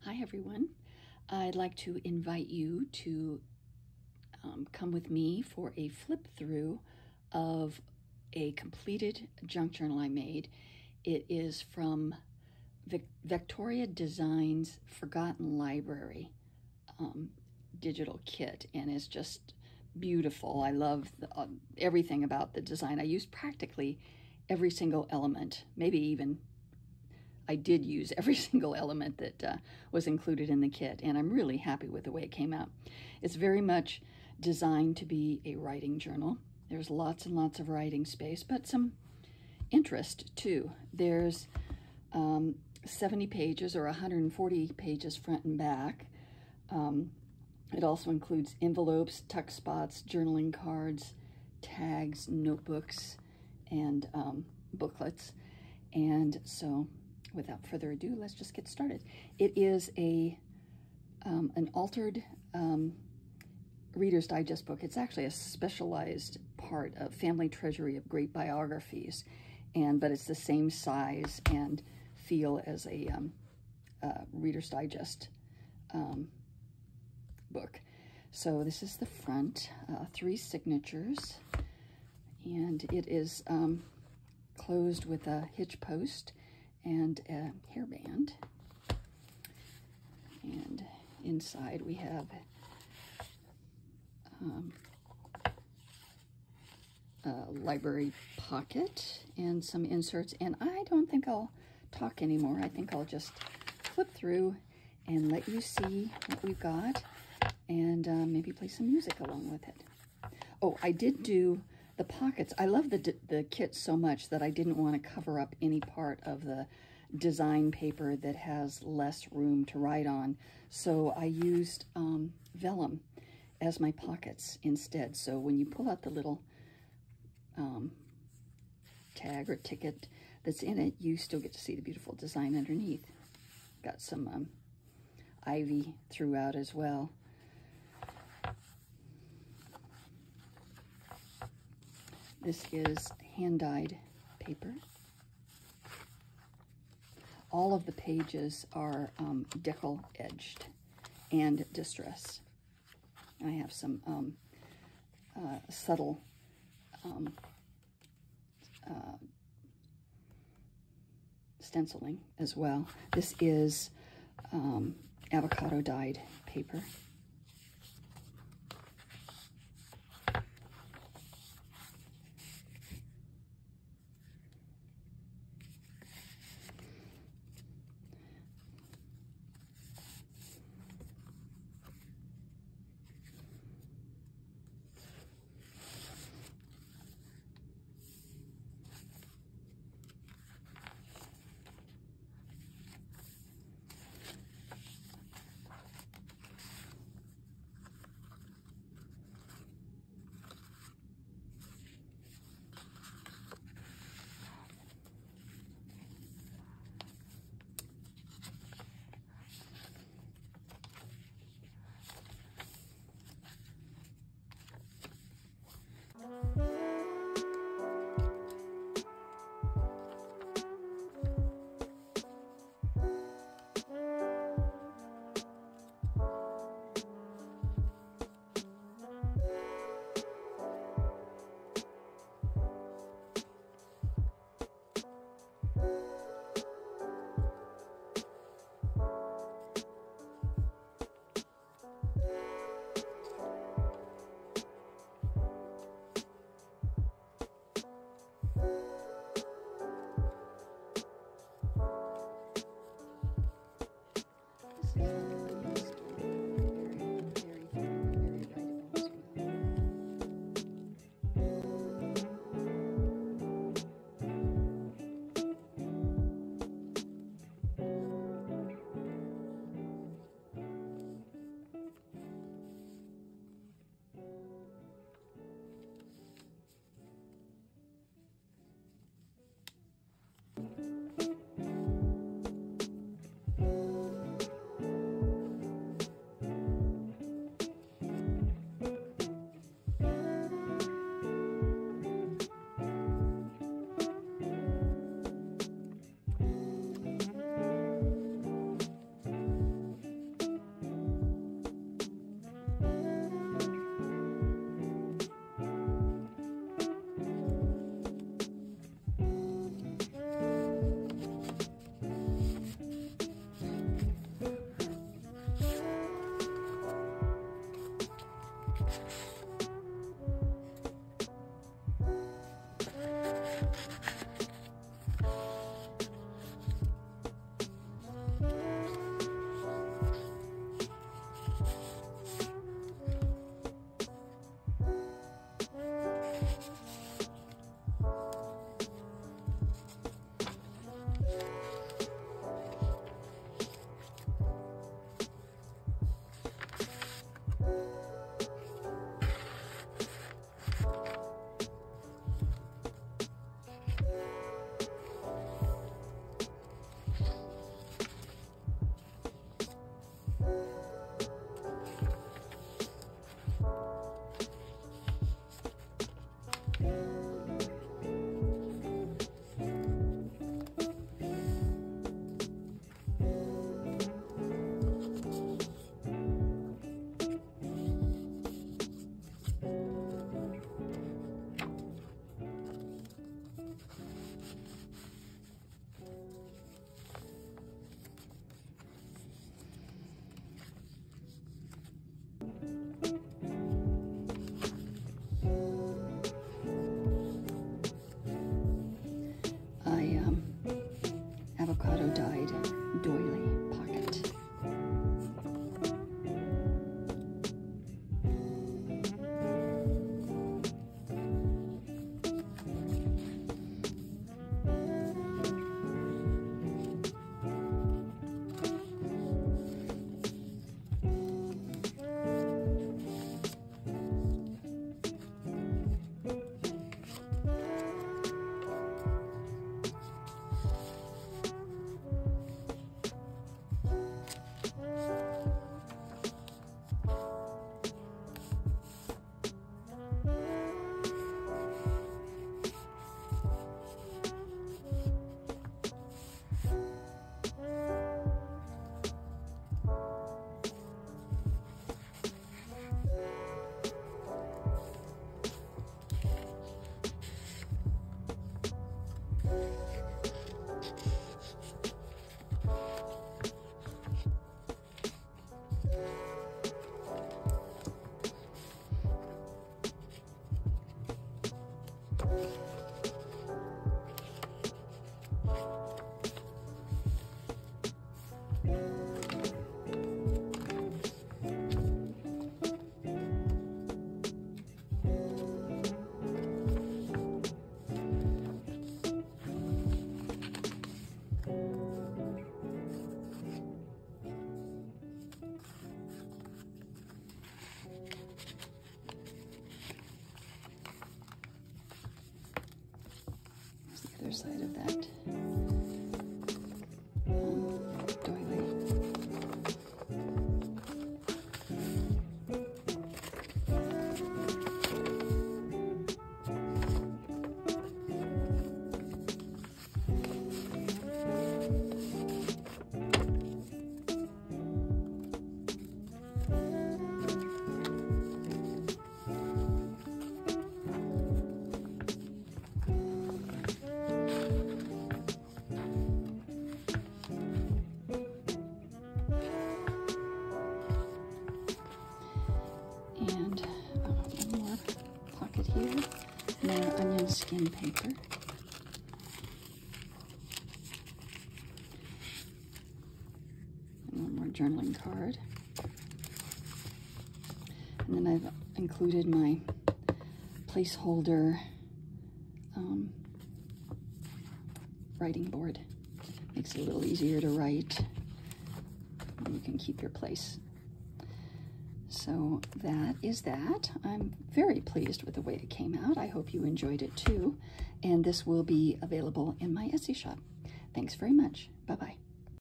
Hi everyone. I'd like to invite you to come with me for a flip through of a completed junk journal I made. It is from VectoriaDesigns Forgotten Library digital kit, and it's just beautiful. I love everything about the design. I used practically every single element, maybe even I did use every single element that was included in the kit, and I'm really happy with the way it came out. It's very much designed to be a writing journal. There's lots and lots of writing space, but some interest too. There's 70 pages or 140 pages front and back. It also includes envelopes, tuck spots, journaling cards, tags, notebooks, and booklets. And so without further ado, let's just get started. It is an altered Reader's Digest book. It's actually a specialized part of Family Treasury of Great Biographies, but it's the same size and feel as a Reader's Digest book. So this is the front, 3 signatures, and it is closed with a hitch post and a hairband. And inside we have a library pocket and some inserts. And I don't think I'll talk anymore. I think I'll just flip through and let you see what we've got, and maybe play some music along with it. Oh, I did do the pockets. I love the kit so much that I didn't want to cover up any part of the design paper that has less room to write on. So I used vellum as my pockets instead. So when you pull out the little tag or ticket that's in it, you still get to see the beautiful design underneath. Got some ivy throughout as well. This is hand-dyed paper. All of the pages are deckle edged and distress. I have some subtle stenciling as well. This is avocado dyed paper. Avocado dyed doily pocket. Other side of that doily. More onion skin paper. And one more journaling card. And then I've included my placeholder writing board. Makes it a little easier to write. And you can keep your place. So that is that. I'm very pleased with the way it came out. I hope you enjoyed it too. And this will be available in my Etsy shop. Thanks very much. Bye-bye.